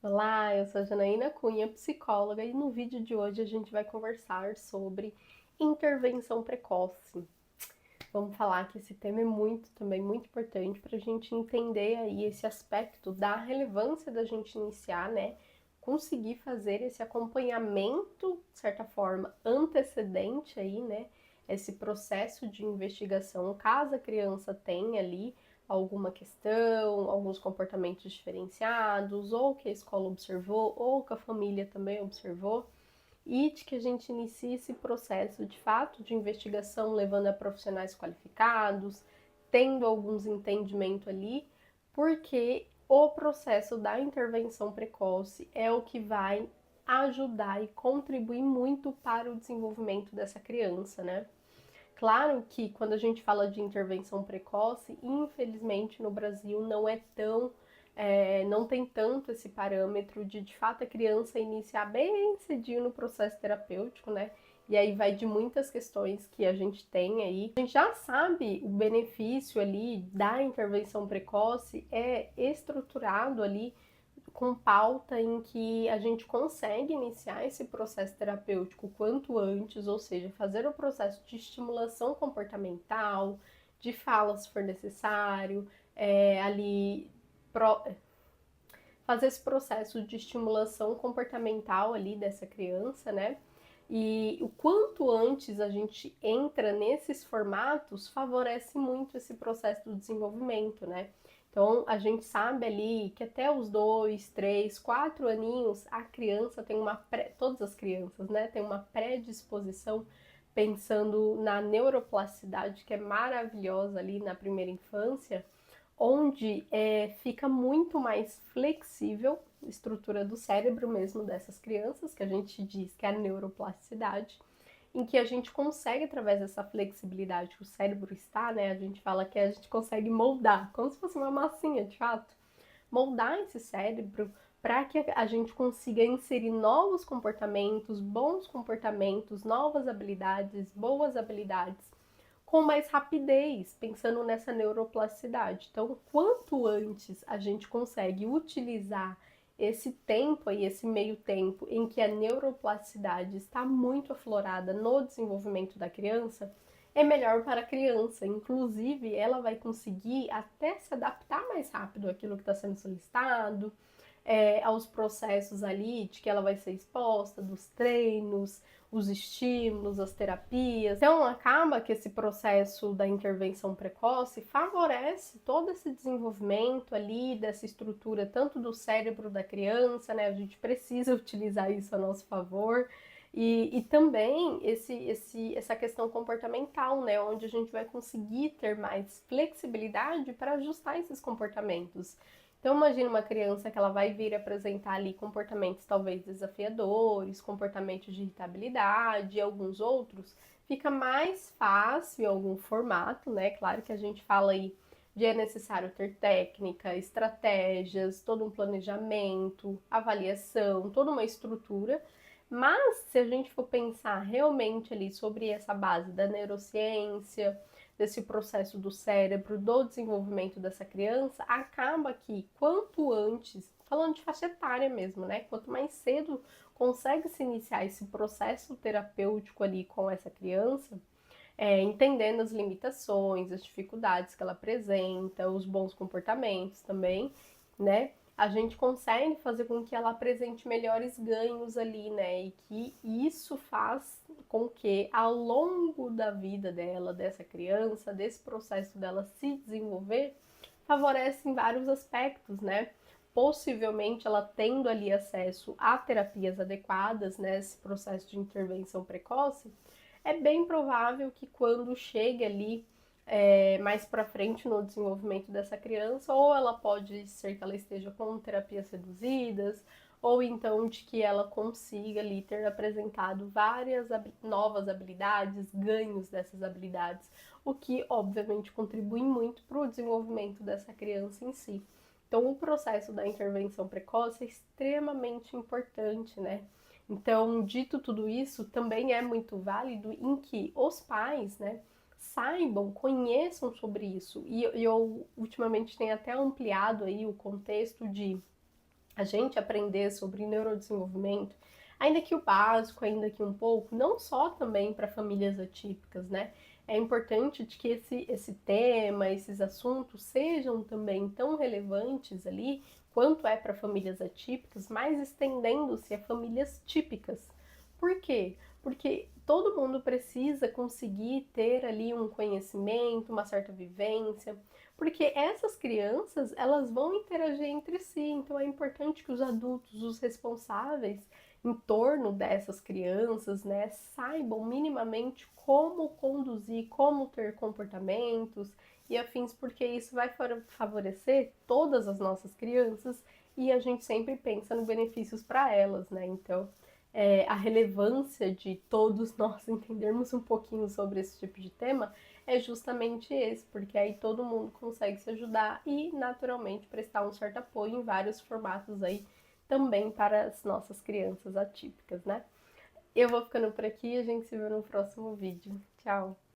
Olá, eu sou a Janaína Cunha, psicóloga, e no vídeo de hoje a gente vai conversar sobre intervenção precoce. Vamos falar que esse tema é também muito importante para a gente entender aí esse aspecto da relevância da gente iniciar, né? Conseguir fazer esse acompanhamento, de certa forma, antecedente aí, né? Esse processo de investigação, caso a criança tenha ali alguma questão, alguns comportamentos diferenciados, ou que a escola observou, ou que a família também observou, e de que a gente inicie esse processo de fato de investigação, levando a profissionais qualificados, tendo alguns entendimentos ali, porque o processo da intervenção precoce é o que vai ajudar e contribuir muito para o desenvolvimento dessa criança, né? Claro que quando a gente fala de intervenção precoce, infelizmente no Brasil não é tão, não tem tanto esse parâmetro de fato a criança iniciar bem cedinho no processo terapêutico, né? E aí vai de muitas questões que a gente tem aí. A gente já sabe o benefício ali da intervenção precoce é estruturado ali com pauta em que a gente consegue iniciar esse processo terapêutico quanto antes, ou seja, fazer o processo de estimulação comportamental, de fala se for necessário, ali pro, fazer esse processo de estimulação comportamental ali dessa criança, né? E o quanto antes a gente entra nesses formatos favorece muito esse processo do desenvolvimento, né? Então a gente sabe ali que até os 2, 3, 4 aninhos a criança tem todas as crianças, né, tem uma predisposição pensando na neuroplasticidade que é maravilhosa ali na primeira infância, onde fica muito mais flexível a estrutura do cérebro mesmo dessas crianças, que a gente diz que é a neuroplasticidade, em que a gente consegue, através dessa flexibilidade que o cérebro está, né, a gente fala que a gente consegue moldar, como se fosse uma massinha de fato, moldar esse cérebro para que a gente consiga inserir novos comportamentos, bons comportamentos, novas habilidades, boas habilidades, com mais rapidez, pensando nessa neuroplasticidade. Então, quanto antes a gente consegue utilizar esse tempo e esse meio tempo em que a neuroplasticidade está muito aflorada no desenvolvimento da criança, é melhor para a criança. Inclusive, ela vai conseguir até se adaptar mais rápido àquilo que está sendo solicitado, aos processos ali de que ela vai ser exposta, dos treinos, os estímulos, as terapias. Então, acaba que esse processo da intervenção precoce favorece todo esse desenvolvimento ali dessa estrutura, tanto do cérebro da criança, né? A gente precisa utilizar isso a nosso favor. E também essa questão comportamental, né? Onde a gente vai conseguir ter mais flexibilidade para ajustar esses comportamentos. Então, imagine uma criança que ela vai vir apresentar ali comportamentos talvez desafiadores, comportamentos de irritabilidade e alguns outros, fica mais fácil em algum formato, né? Claro que a gente fala aí de é necessário ter técnica, estratégias, todo um planejamento, avaliação, toda uma estrutura, mas se a gente for pensar realmente ali sobre essa base da neurociência, desse processo do cérebro, do desenvolvimento dessa criança, acaba que quanto antes, falando de faixa etária mesmo, né? Quanto mais cedo consegue se iniciar esse processo terapêutico ali com essa criança, entendendo as limitações, as dificuldades que ela apresenta, os bons comportamentos também, né? A gente consegue fazer com que ela apresente melhores ganhos ali, né? E que isso faz com que ao longo da vida dela, dessa criança, desse processo dela se desenvolver, favorece em vários aspectos, né? Possivelmente ela tendo ali acesso a terapias adequadas nesse processo de intervenção precoce, é bem provável que quando chegue ali mais para frente no desenvolvimento dessa criança, ou ela pode ser que ela esteja com terapias reduzidas, ou então de que ela consiga ali ter apresentado várias novas habilidades, ganhos dessas habilidades, o que obviamente contribui muito para o desenvolvimento dessa criança em si. Então, o processo da intervenção precoce é extremamente importante, né? Então, dito tudo isso, também é muito válido em que os pais, né, saibam, conheçam sobre isso. E eu ultimamente tenho até ampliado aí o contexto de a gente aprender sobre neurodesenvolvimento, ainda que o básico, ainda que um pouco, não só também para famílias atípicas, né? É importante de que esse tema, esses assuntos sejam também tão relevantes ali quanto é para famílias atípicas, mas estendendo-se a famílias típicas. Por quê? Porque todo mundo precisa conseguir ter ali um conhecimento, uma certa vivência, porque essas crianças, elas vão interagir entre si, então é importante que os adultos, os responsáveis em torno dessas crianças, né, saibam minimamente como conduzir, como ter comportamentos e afins, porque isso vai favorecer todas as nossas crianças e a gente sempre pensa no benefícios para elas, né? Então, a relevância de todos nós entendermos um pouquinho sobre esse tipo de tema é justamente esse, porque aí todo mundo consegue se ajudar e, naturalmente, prestar um certo apoio em vários formatos aí também para as nossas crianças atípicas, né? Eu vou ficando por aqui e a gente se vê no próximo vídeo. Tchau!